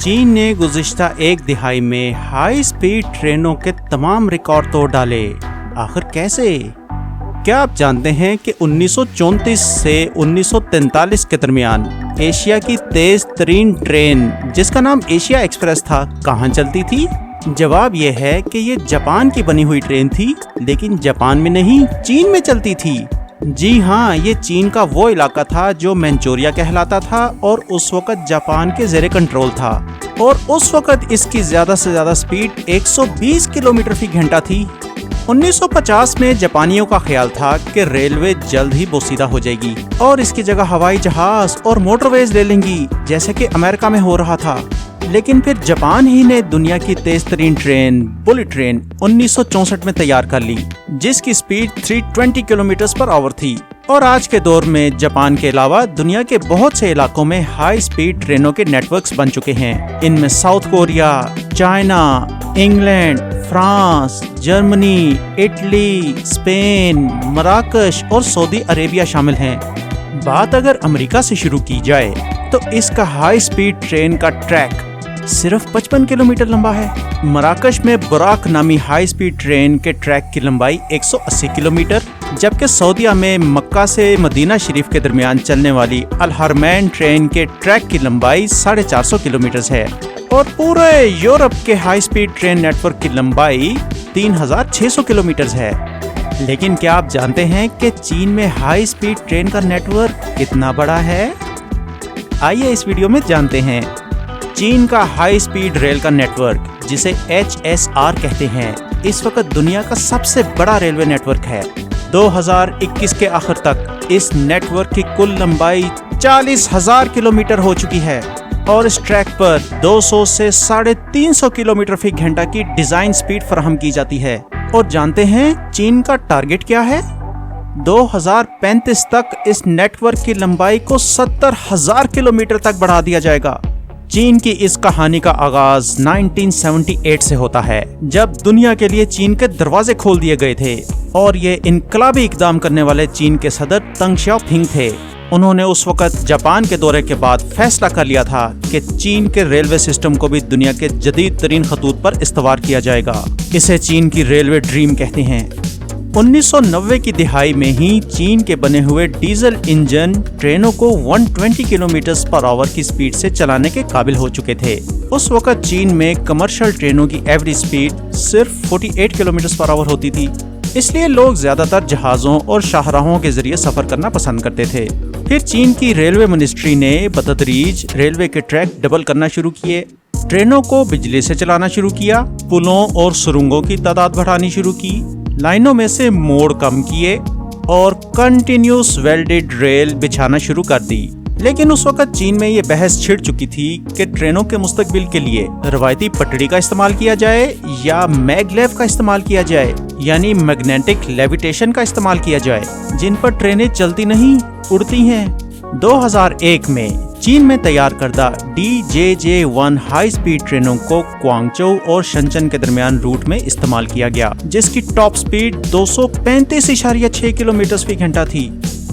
چین نے گزشتہ ایک دہائی میں ہائی سپیڈ ٹرینوں کے تمام ریکارڈ توڑ ڈالے۔ آخر کیسے؟ کیا آپ جانتے ہیں کہ 1934 سے 1943 کے درمیان ایشیا کی تیز ترین ٹرین جس کا نام ایشیا ایکسپریس تھا کہاں چلتی تھی؟ جواب یہ ہے کہ یہ جاپان کی بنی ہوئی ٹرین تھی، لیکن جاپان میں نہیں، چین میں چلتی تھی۔ جی ہاں، یہ چین کا وہ علاقہ تھا جو مینچوریا کہلاتا تھا اور اس وقت جاپان کے زیر کنٹرول تھا، اور اس وقت اس کی زیادہ سے زیادہ سپیڈ 120 کلومیٹر فی گھنٹہ تھی۔ 1950 میں جاپانیوں کا خیال تھا کہ ریلوے جلد ہی بوسیدہ ہو جائے گی اور اس کی جگہ ہوائی جہاز اور موٹر ویز لے لیں گی، جیسے کہ امریکہ میں ہو رہا تھا۔ لیکن پھر جاپان ہی نے دنیا کی تیز ترین ٹرین بلٹ ٹرین 1964 میں تیار کر لی، جس کی سپیڈ 320 کلومیٹر پر آور تھی، اور آج کے دور میں جاپان کے علاوہ دنیا کے بہت سے علاقوں میں ہائی سپیڈ ٹرینوں کے نیٹ ورکس بن چکے ہیں۔ ان میں South Korea, China, England, France, Germany, Italy, Spain, مراکش اور سعودی عربیہ شامل ہیں۔ بات اگر امریکہ سے شروع کی جائے تو اس کا ہائی سپیڈ ٹرین کا ٹریک صرف 55 کلومیٹر لمبا ہے۔ مراکش میں براک نامی ہائی سپیڈ ٹرین کے ٹریک کی لمبائی 180 کلومیٹر، جبکہ سعودیہ میں مکہ سے مدینہ شریف کے درمیان چلنے والی الحرمین ٹرین کے ٹریک کی لمبائی 450 کلومیٹر ہے، اور پورے یورپ کے high speed train network کی لمبائی 3600 کلومیٹر ہے۔ لیکن کیا آپ جانتے ہیں کہ چین میں ہائی سپیڈ ٹرین کا نیٹ ورک کتنا بڑا ہے؟ آئیے اس ویڈیو میں جانتے ہیں۔ چین کا ہائی سپیڈ ریل کا نیٹ ورک، جسے HSR کہتے ہیں، اس وقت دنیا کا سب سے بڑا ریلوے نیٹ ورک ہے۔ 2021 کے آخر تک اس نیٹ ورک کی کل لمبائی 40,000 کلومیٹر ہو چکی ہے، اور اس ٹریک پر 200 سے 350 کلومیٹر فی گھنٹہ کی ڈیزائن سپیڈ فراہم کی جاتی ہے۔ اور جانتے ہیں چین کا ٹارگٹ کیا ہے؟ 2035 تک اس نیٹ ورک کی لمبائی کو 70,000 کلومیٹر تک بڑھا دیا جائے گا۔ چین کی اس کہانی کا آغاز 1978 سے ہوتا ہے، جب دنیا کے لیے چین کے دروازے کھول دیے گئے تھے، اور یہ انقلابی اقدام کرنے والے چین کے صدر تنگ شیاؤ پھنگ تھے۔ انہوں نے اس وقت جاپان کے دورے کے بعد فیصلہ کر لیا تھا کہ چین کے ریلوے سسٹم کو بھی دنیا کے جدید ترین خطوط پر استوار کیا جائے گا۔ اسے چین کی ریلوے ڈریم کہتے ہیں۔ 1990 کی دہائی میں ہی چین کے بنے ہوئے ڈیزل انجن ٹرینوں کو 120 کلومیٹر پر آور کی سپیڈ سے چلانے کے قابل ہو چکے تھے۔ اس وقت چین میں کمرشل ٹرینوں کی ایوریج سپیڈ صرف 48 کلومیٹر پر آور ہوتی تھی، اس لیے لوگ زیادہ تر جہازوں اور شاہراہوں کے ذریعے سفر کرنا پسند کرتے تھے۔ پھر چین کی ریلوے منسٹری نے بتدریج ریلوے کے ٹریک ڈبل کرنا شروع کیے، ٹرینوں کو بجلی سے چلانا شروع کیا، پلوں اور سرنگوں کی تعداد بڑھانی شروع کی، لائنوں میں سے موڑ کم کیے، اور کنٹینیوس ویلڈڈ ریل بچھانا شروع کر دی۔ لیکن اس وقت چین میں یہ بحث چھڑ چکی تھی کہ ٹرینوں کے مستقبل کے لیے روایتی پٹڑی کا استعمال کیا جائے یا میگلیف کا استعمال کیا جائے، یعنی میگنیٹک لیویٹیشن کا استعمال کیا جائے، جن پر ٹرینیں چلتی نہیں، اڑتی ہیں۔ 2001 میں چین میں تیار کردہ DJJ-1 ہائی سپیڈ ٹرینوں کو کوانگچو اور شنچن کے درمیان روٹ میں استعمال کیا گیا، جس کی ٹاپ سپیڈ 235.6 کلومیٹر فی گھنٹہ تھی۔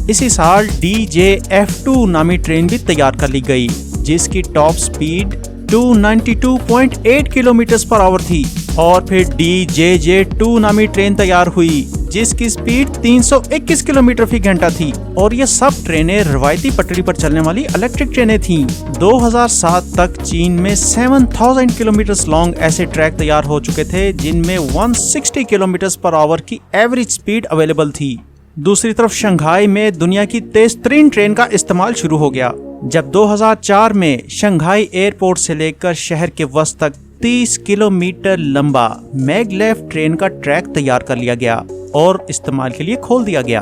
اسی سال DJF-2 نامی ٹرین بھی تیار کر لی گئی، جس کی ٹاپ سپیڈ 292.8 کلومیٹر پر آور تھی، اور پھر DJJ-2 نامی ٹرین تیار ہوئی، جس کی سپیڈ 321 کلومیٹر فی گھنٹہ تھی، اور یہ سب ٹرینیں روایتی پٹڑی پر چلنے والی الیکٹرک ٹرینیں تھیں۔ 2007 تک چین میں 7000 کلومیٹر لانگ ایسے ٹریک تیار ہو چکے تھے، جن میں 160 کلومیٹر پر آور کی ایوریج سپیڈ اویلیبل تھی۔ دوسری طرف شنگھائی میں دنیا کی تیز ترین ٹرین کا استعمال شروع ہو گیا، جب 2004 میں شنگھائی ایئرپورٹ سے لے کر شہر کے وسط تک 30 کلومیٹر لمبا میگلیف ٹرین کا ٹریک تیار کر لیا گیا اور استعمال کے لیے کھول دیا گیا۔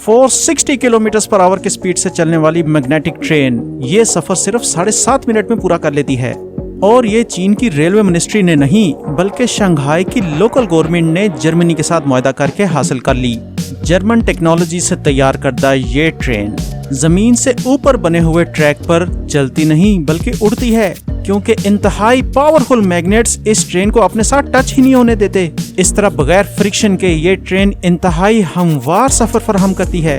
460 کلومیٹر پر آور کی سپیڈ سے چلنے والی میگنیٹک ٹرین یہ سفر صرف 7.5 منٹ میں پورا کر لیتی ہے، اور یہ چین کی ریلوے منسٹری نے نہیں بلکہ شنگھائی کی لوکل گورنمنٹ نے جرمنی کے ساتھ معاہدہ کر کے حاصل کر لی۔ جرمن ٹیکنالوجی سے تیار کردہ یہ ٹرین زمین سے اوپر بنے ہوئے ٹریک پر چلتی نہیں بلکہ اڑتی ہے، کیونکہ انتہائی پاورفل میگنیٹس اس ٹرین کو اپنے ساتھ ٹچ ہی نہیں ہونے دیتے۔ اس طرح بغیر فرکشن کے یہ ٹرین انتہائی ہموار سفر فراہم کرتی ہے۔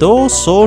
200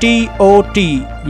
TOT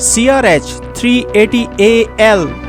CRH 380AL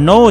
9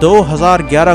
2011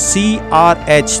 CRH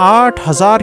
8000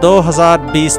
2020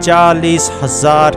40,000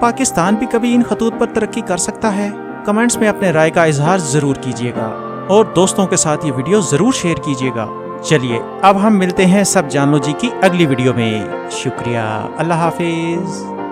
Pakistan بھی کبھی ان خطوط پر ترقی کر سکتا ہے؟ کمنٹس میں اپنے رائے کا اظہار ضرور کیجیے گا اور دوستوں کے ساتھ یہ ویڈیو ضرور شیئر کیجیے گا۔ چلیے اب ہم ملتے ہیں سب جان لو جی کی اگلی ویڈیو میں۔ شکریہ، اللہ حافظ۔